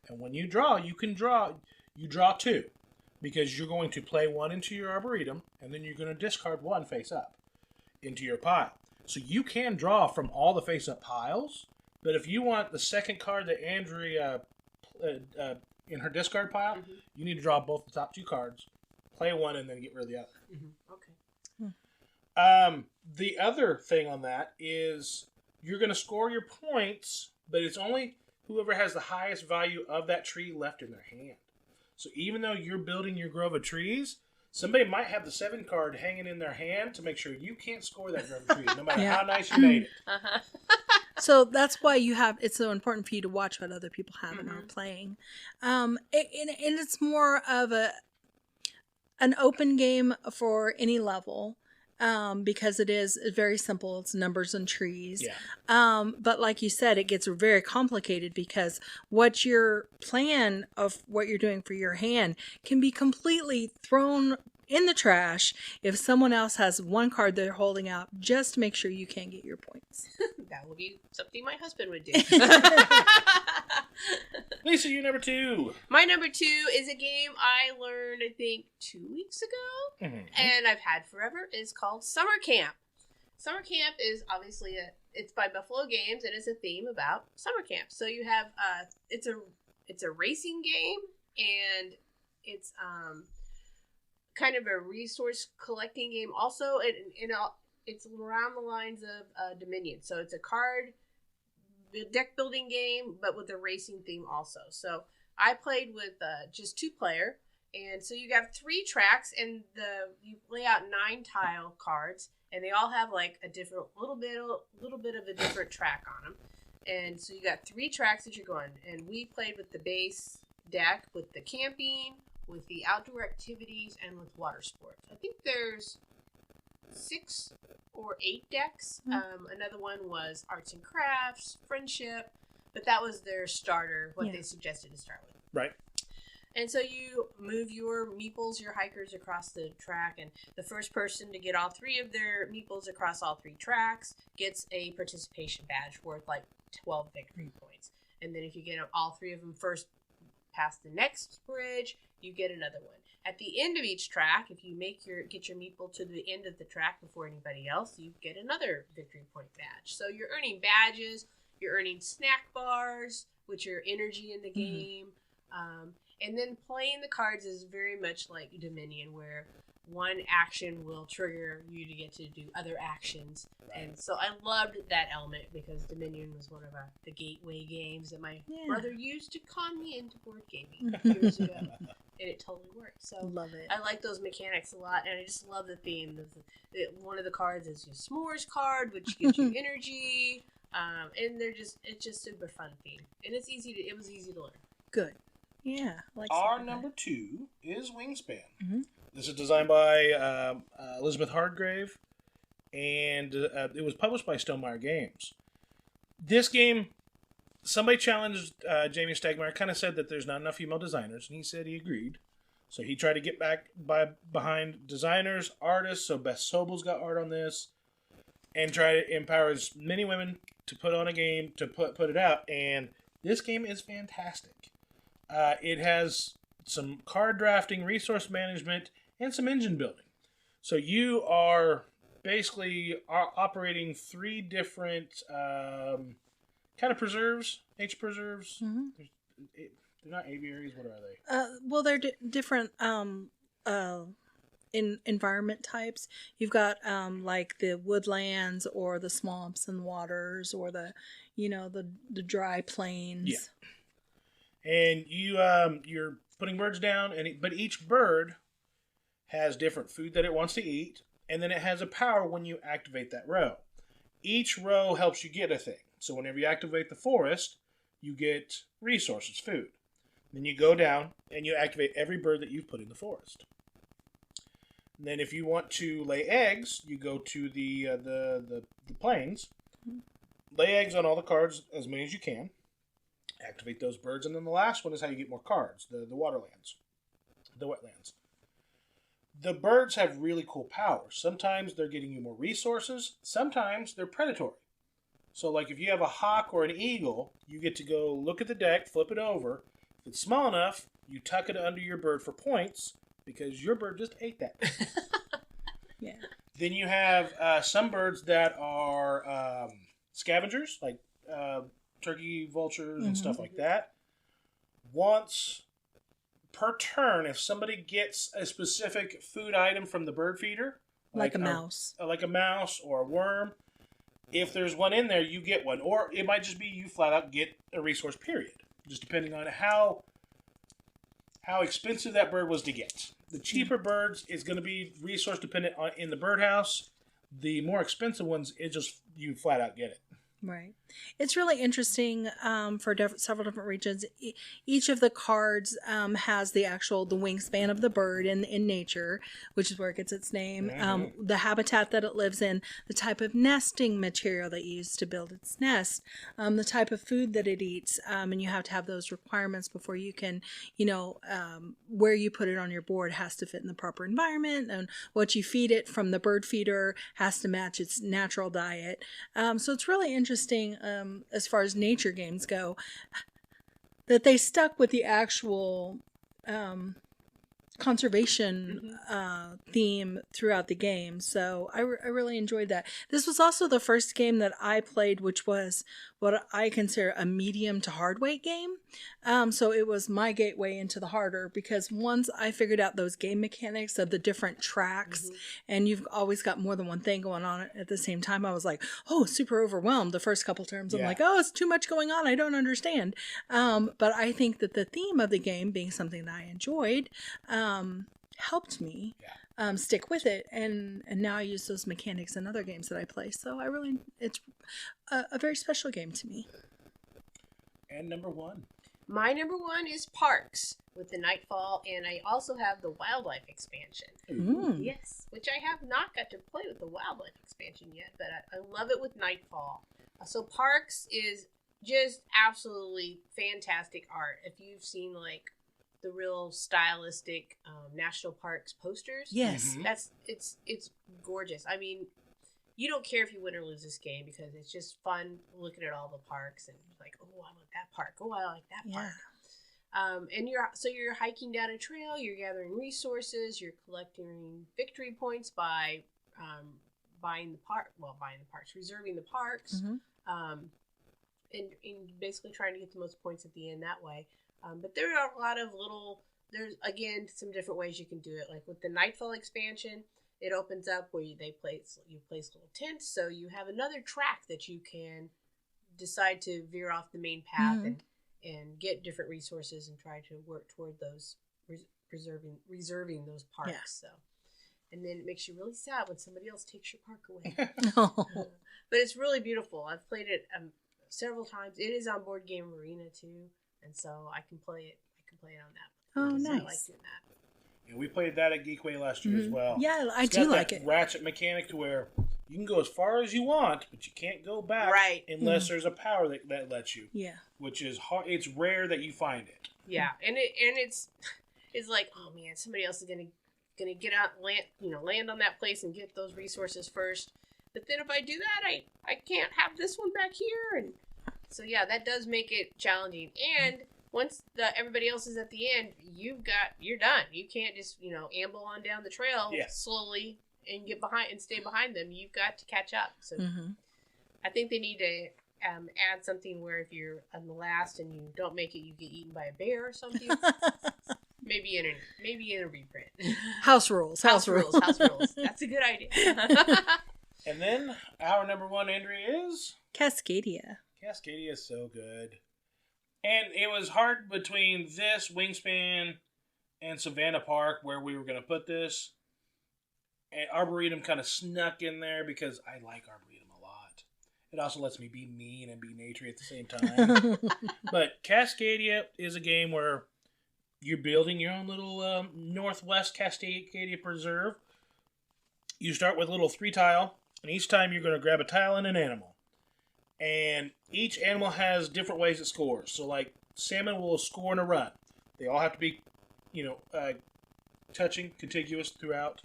And when you draw, you draw 2, because you're going to play 1 into your arboretum, and then you're going to discard 1 face up into your pile. So you can draw from all the face up piles, but if you want the second card that Andrea in her discard pile, you need to draw both the top 2 cards, play 1, and then get rid of the other. Okay. The other thing on that is you're going to score your points, but it's only whoever has the highest value of that tree left in their hand. So even though you're building your grove of trees, somebody might have the 7 card hanging in their hand to make sure you can't score that grove of trees, no matter how nice you made it. So that's why it's so important for you to watch what other people have and are playing. And it's more of an open game for any level. Because it is very simple. It's numbers and trees. Yeah. But like you said, it gets very complicated because what your plan of what you're doing for your hand can be completely thrown in the trash if someone else has 1 card they're holding out just to make sure you can't get your points. That would be something my husband would do. Lisa, you number 2. My number 2 is a game I learned, I think, 2 weeks ago, and I've had forever. It's called Summer Camp. Summer Camp is obviously it's by Buffalo Games, and it's a theme about summer camp. So you have it's a racing game, and it's kind of a resource collecting game. Also, it's around the lines of Dominion. So it's a card deck building game, but with a racing theme also. So I played with just 2-player, and so you have 3 tracks, and you lay out 9 tile cards, and they all have like a different little bit of a different track on them. And so you got 3 tracks that you're going, and we played with the base deck, with the camping, with the outdoor activities, and with water sports. I think there's 6 or 8 decks. Another one was arts and crafts, friendship, but that was their starter, what they suggested to start with. Right. And so you move your meeples, your hikers, across the track, and the first person to get all 3 of their meeples across all 3 tracks gets a participation badge worth like 12 victory points. And then if you get all 3 of them first past the next bridge, you get another one. At the end of each track, if you get your meeple to the end of the track before anybody else, you get another victory point badge. So you're earning badges, you're earning snack bars, which are energy in the game. And then playing the cards is very much like Dominion, where one action will trigger you to get to do other actions. Right. And so I loved that element because Dominion was one of the gateway games that my brother used to con me into board gaming years ago. And it totally worked. So love it. I like those mechanics a lot, and I just love the theme. One of the cards is your s'mores card, which gives you energy. And it's just super fun theme. And it was easy to learn. Good. Yeah. Our number 2 is Wingspan. Mm-hmm. This is designed by Elizabeth Hardgrave, and it was published by Stonemaier Games. This game, somebody challenged Jamie Stegmaier, kind of said that there's not enough female designers, and he said he agreed. So he tried to get back behind designers, artists, so Beth Sobel's got art on this, and try to empower as many women to put on a game, to put it out, and this game is fantastic. It has some card drafting, resource management, and some engine building. So you are basically operating 3 different kind of preserves, H preserves. Mm-hmm. They're not aviaries. What are they? Well, they're different environment types. You've got like the woodlands, or the swamps and waters, or the dry plains. Yeah. And you're putting birds down, but each bird has different food that it wants to eat, and then it has a power when you activate that row. Each row helps you get a thing. So whenever you activate the forest, you get resources, food. Then you go down and you activate every bird that you've put in the forest. And then if you want to lay eggs, you go to the plains, lay eggs on all the cards, as many as you can. Activate those birds, and then the last one is how you get more cards, the waterlands, the wetlands. The birds have really cool powers. Sometimes they're getting you more resources, sometimes they're predatory. So like if you have a hawk or an eagle, you get to go look at the deck, flip it over. If it's small enough, you tuck it under your bird for points, because your bird just ate that. Yeah. Then you have some birds that are scavengers, like turkey, vultures, and stuff like that. Once per turn, if somebody gets a specific food item from the bird feeder, like a mouse, or a worm, if there's one in there, you get one. Or it might just be you flat out get a resource, period. Just depending on how expensive that bird was to get. The cheaper birds is going to be resource dependent in the birdhouse. The more expensive ones, it just you flat out get it. Right. It's really interesting for several different regions. Each of the cards has the wingspan of the bird in nature, which is where it gets its name, the habitat that it lives in, the type of nesting material that it uses to build its nest, the type of food that it eats, and you have to have those requirements before you can, where you put it on your board has to fit in the proper environment, and what you feed it from the bird feeder has to match its natural diet. So it's really interesting as far as nature games go, that they stuck with the actual conservation theme throughout the game. So I really enjoyed that. This was also the first game that I played, which was what I consider a medium to hard weight game. So it was my gateway into the harder, because once I figured out those game mechanics of the different tracks, and you've always got more than one thing going on at the same time, I was like, oh, super overwhelmed the first couple terms. I'm like, oh, it's too much going on. I don't understand. But I think that the theme of the game being something that I enjoyed, helped me stick with it, and now I use those mechanics in other games that I play. So it's a very special game to me. And number one. My number one is Parks with the Nightfall, and I also have the Wildlife expansion. Yes, which I have not got to play with the Wildlife expansion yet, but I love it with Nightfall. So Parks is just absolutely fantastic art. If you've seen like the real stylistic national parks posters, yes, it's gorgeous. I mean, you don't care if you win or lose this game, because it's just fun looking at all the parks and like, oh, I want that park. Oh, I like that park. And you're hiking down a trail. You're gathering resources. You're collecting victory points by buying the parks, reserving the parks, and basically trying to get the most points at the end that way. But there are a lot of there's again some different ways you can do it. Like with the Nightfall expansion, it opens up where you place little tents, so you have another track that you can decide to veer off the main path and get different resources and try to work toward those reserving those parks. Yeah. So, and then it makes you really sad when somebody else takes your park away. But it's really beautiful. I've played it several times. It is on Board Game Arena too, and so I can play it. On that. Oh, nice! So I like doing that. And we played that at Geekway last year as well. Yeah, I do like it. Ratchet mechanic to where you can go as far as you want, but you can't go back unless there's a power that lets you. Yeah. Which is hard. It's rare that you find it. Yeah, and it's like, oh man, somebody else is gonna get out, land on that place and get those resources first. But then if I do that, I can't have this one back here, and so yeah, that does make it challenging. And once everybody else is at the end, you're done. You can't just amble on down the trail slowly and get behind and stay behind them. You've got to catch up. So I think they need to add something where if you're on the last and you don't make it, you get eaten by a bear or something. maybe in a reprint. House rules. House rules. That's a good idea. And then our number one entry is Cascadia. Cascadia is so good. And it was hard between this, Wingspan, and Savannah Park where we were going to put this. And Arboretum kind of snuck in there because I like Arboretum a lot. It also lets me be mean and be naturey at the same time. But Cascadia is a game where you're building your own little Northwest Cascadia Preserve. You start with a little 3-tile, and each time you're going to grab a tile and an animal. And each animal has different ways it scores. So, like, salmon will score in a run. They all have to be, touching, contiguous throughout.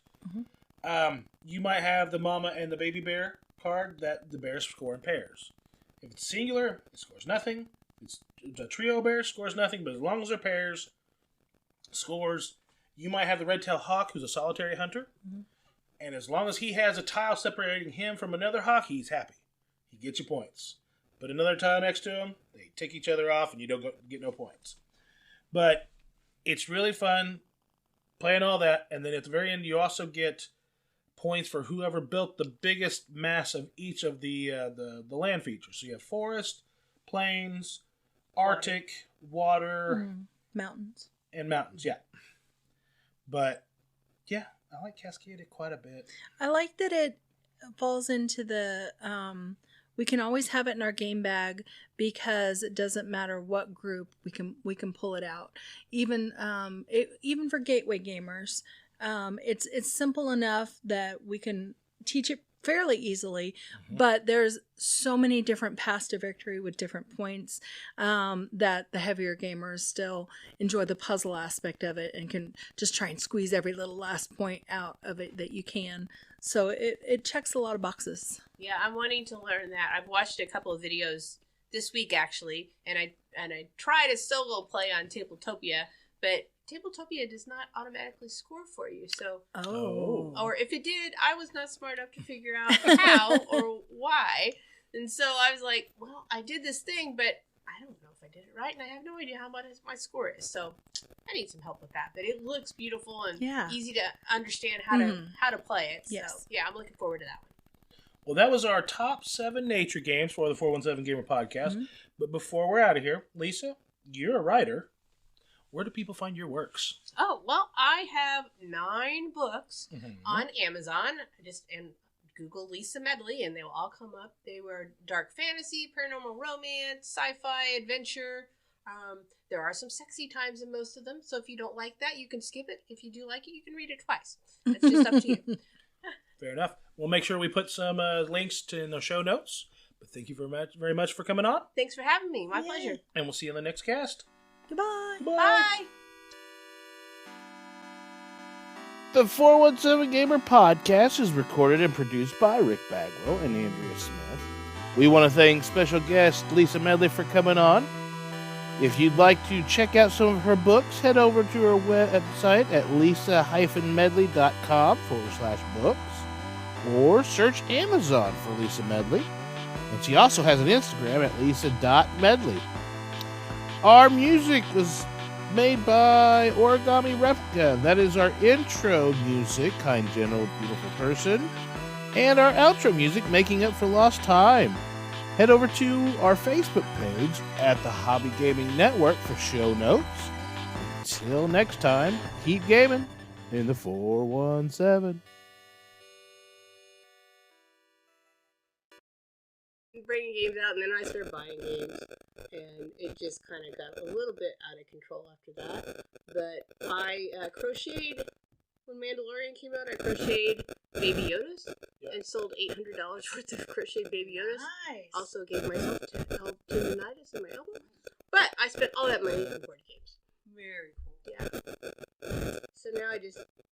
You might have the mama and the baby bear card that the bears score in pairs. If it's singular, it scores nothing. If it's a trio bear, scores nothing. But as long as they're pairs, scores. You might have the red-tailed hawk, who's a solitary hunter. And as long as he has a tile separating him from another hawk, he's happy. He gets you points. But another tile next to him, they tick each other off and you don't get no points. But it's really fun playing all that. And then at the very end, you also get points for whoever built the biggest mass of each of the land features. So you have forest, plains, Arctic, water. Mountains. And mountains, yeah. But, yeah, I like Cascadia quite a bit. I like that it falls into the we can always have it in our game bag because it doesn't matter what group we can pull it out. Even for gateway gamers, it's simple enough that we can teach it fairly easily, but there's so many different paths to victory with different points that the heavier gamers still enjoy the puzzle aspect of it and can just try and squeeze every little last point out of it that you can. So it checks a lot of boxes. Yeah, I'm wanting to learn that. I've watched a couple of videos this week actually, and I tried a solo play on Tabletopia, but Tabletopia does not automatically score for you. So, or if it did, I was not smart enough to figure out how or why. And so I was like, well, I did this thing, but I don't know if I did it right, and I have no idea how much my score is. So I need some help with that. But it looks beautiful and easy to understand how to play it. Yes. So, yeah, I'm looking forward to that one. Well, that was our top 7 nature games for the 417 Gamer podcast. But before we're out of here, Lisa, you're a writer. Where do people find your works? Oh, well, I have 9 books on Amazon. And Google Lisa Medley, and they will all come up. They were dark fantasy, paranormal romance, sci-fi, adventure. There are some sexy times in most of them, so if you don't like that, you can skip it. If you do like it, you can read it twice. It's just up to you. Fair enough. We'll make sure we put some links in the show notes. But thank you very much for coming on. Thanks for having me. My pleasure. And we'll see you in the next cast. Goodbye. Bye. The 417 Gamer podcast is recorded and produced by Rick Bagwell and Andrea Smith. We want to thank special guest Lisa Medley for coming on. If you'd like to check out some of her books, head over to her website at lisa-medley.com/books or search Amazon for Lisa Medley. And she also has an Instagram at lisa.medley. Our music was made by Origami Replica. That is our intro music, Kind Gentle Beautiful Person, and our outro music, Making Up for Lost Time. Head over to our Facebook page at the Hobby Gaming Network for show notes. Until next time, keep gaming in the 417. Bringing games out, and then I started buying games, and it just kind of got a little bit out of control after that. But I crocheted when Mandalorian came out. I crocheted Baby Yodas and sold $800 worth of crocheted Baby Yodas. Nice. Also gave myself tendonitis in my elbow, but I spent all that money on board games. Very cool. Yeah. So now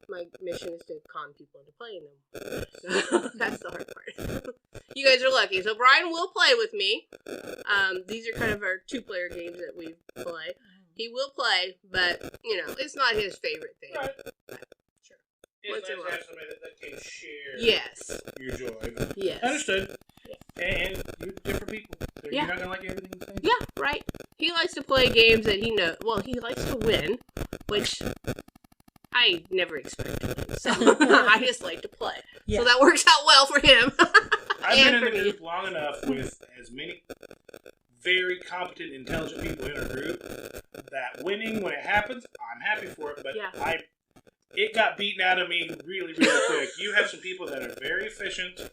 my mission is to con people into playing them. So that's the hard part. You guys are lucky. So Brian will play with me. These are kind of our 2-player games that we play. He will play, but, it's not his favorite thing. Right. Sure. It's nice to have somebody that can share your joy. Yes. Understood. Yeah. And you're different people. You're not going to like everything the same. Yeah, right. He likes to play games that he knows. Well, he likes to win, which I never expect to win. So I just like to play. Yeah. So that works out well for him. I've been in the group long enough with as many very competent, intelligent people in our group that winning, when it happens, I'm happy for it, but it got beaten out of me really, really quick. You have some people that are very efficient,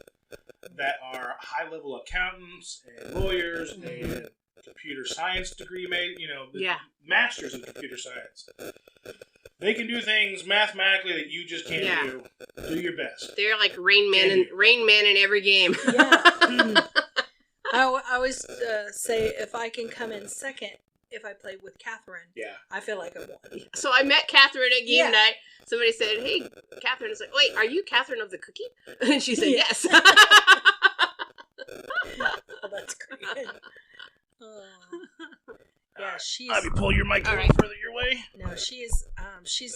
that are high-level accountants and lawyers and computer science degree masters in computer science. They can do things mathematically that you just can't do. Do your best. They're like Rain Man in every game. Yeah. I always say if I can come in second, if I play with Catherine, I feel like I won. So I met Catherine at game night. Somebody said, "Hey, Catherine." It's like, "Wait, are you Catherine of the Cookie?" And she said, "Yes." Oh, that's great. Yeah, she's. Ivy, pull your mic a little further your way. No, she's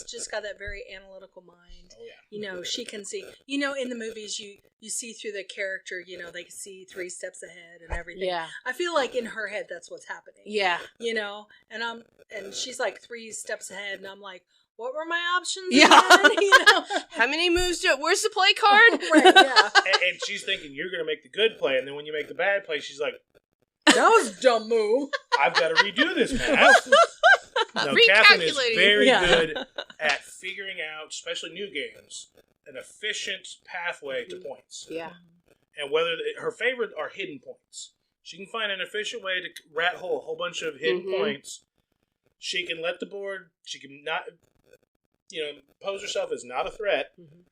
just got that very analytical mind. Oh yeah. She can see. In the movies, you see through the character. They can see 3 steps ahead and everything. Yeah. I feel like in her head, that's what's happening. Yeah. And she's like 3 steps ahead, and I'm like, what were my options? Yeah. Again? How many moves where's the play card? Right. Yeah. And she's thinking you're going to make the good play, and then when you make the bad play, she's like, that was a dumb move. I've got to redo this math. No, Catherine is very good at figuring out, especially new games, an efficient pathway to points. Yeah. And whether her favorite are hidden points. She can find an efficient way to rat hole a whole bunch of hidden points. She can let the board, she can not, pose herself as not a threat, and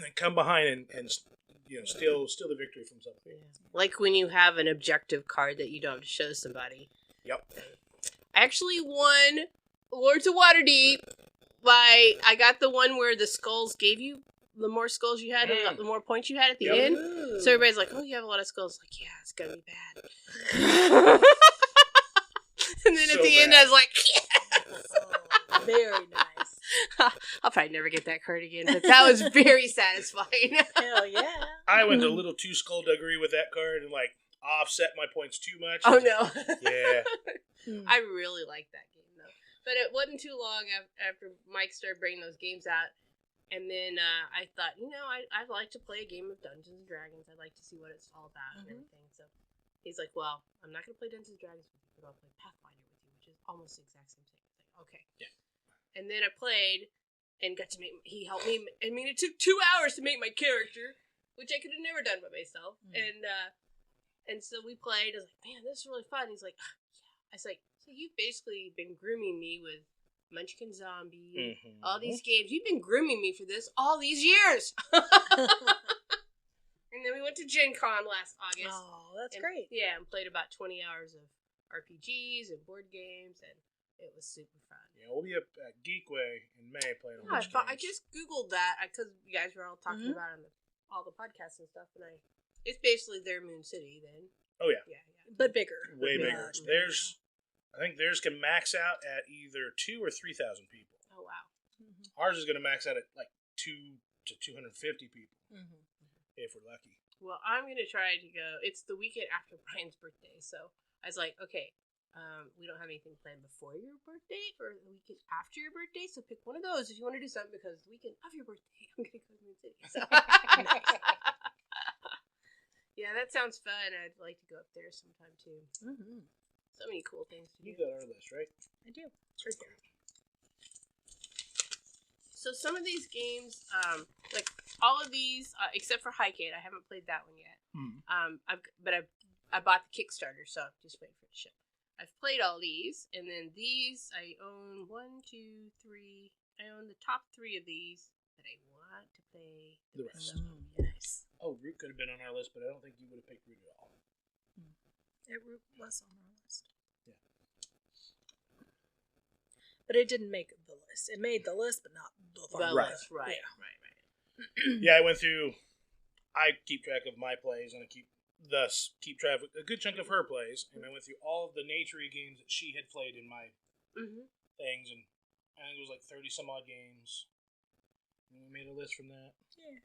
then come behind and steal the victory from something. Like when you have an objective card that you don't have to show somebody. Yep. I actually won Lords of Waterdeep I got the one where the skulls gave you, the more skulls you had, the more points you had at the end. So everybody's like, oh, you have a lot of skulls. Like, yeah, it's gonna be bad. And then at the end, I was like, yes! Very nice. I'll probably never get that card again, but that was very satisfying. Hell yeah. I went a little too skullduggery with that card and like offset my points too much. Oh no. Yeah. I really liked that game though, but it wasn't too long after Mike started bringing those games out, and then I thought, I'd like to play a game of Dungeons and Dragons. I'd like to see what it's all about and everything. So he's like, "Well, I'm not going to play Dungeons and Dragons with you, but I'll play Pathfinder with you, which is almost the exact same thing." Okay. Yeah. And then I played and got to make. He helped me. I mean, it took 2 hours to make my character, which I could have never done by myself. And so we played. I was like, "Man, this is really fun." He's like, "Yeah." I was like, "So you've basically been grooming me with Munchkin Zombie, all these games. You've been grooming me for this all these years." And then we went to Gen Con last August. Oh, that's great. Yeah, and played about 20 hours of RPGs and board games, and it was super fun. Yeah, we'll be up at Geekway in May playing I just Googled that because you guys were all talking about it on all the podcasts and stuff, and it's basically their Moon City then. Oh, yeah. Yeah. But bigger. Way bigger. I think theirs can max out at either 2,000 or 3,000 people. Oh, wow. Ours is going to max out at like 2 to 250 people. If we're lucky. Well, I'm going to try to go. It's the weekend after Brian's birthday, so I was like, okay, we don't have anything planned before your birthday or the weekend after your birthday, so pick one of those if you want to do something, because the weekend of your birthday, I'm going to go to Moon City. So. Yeah, that sounds fun. I'd like to go up there sometime, too. So many cool things to do. You got our list, right? I do. It's right there. So some of these games, like all of these, except for Highgate, I haven't played that one yet. I bought the Kickstarter, so I'm just waiting for it to ship. I've played all these, and then these I own 1, 2, 3. I own the top 3 of these that I want to play the rest of them. Nice. Oh, Root could have been on our list, but I don't think you would have picked Root at all. Root was on our list. Yeah. But it didn't make the list. It made the list, but not the list. Right. Yeah, I went through. I keep track of my plays, and I keep track of a good chunk of her plays, and I went through all of the nature-y games that she had played in my things, and I think it was like 30 some odd games. And we made a list from that. Yeah.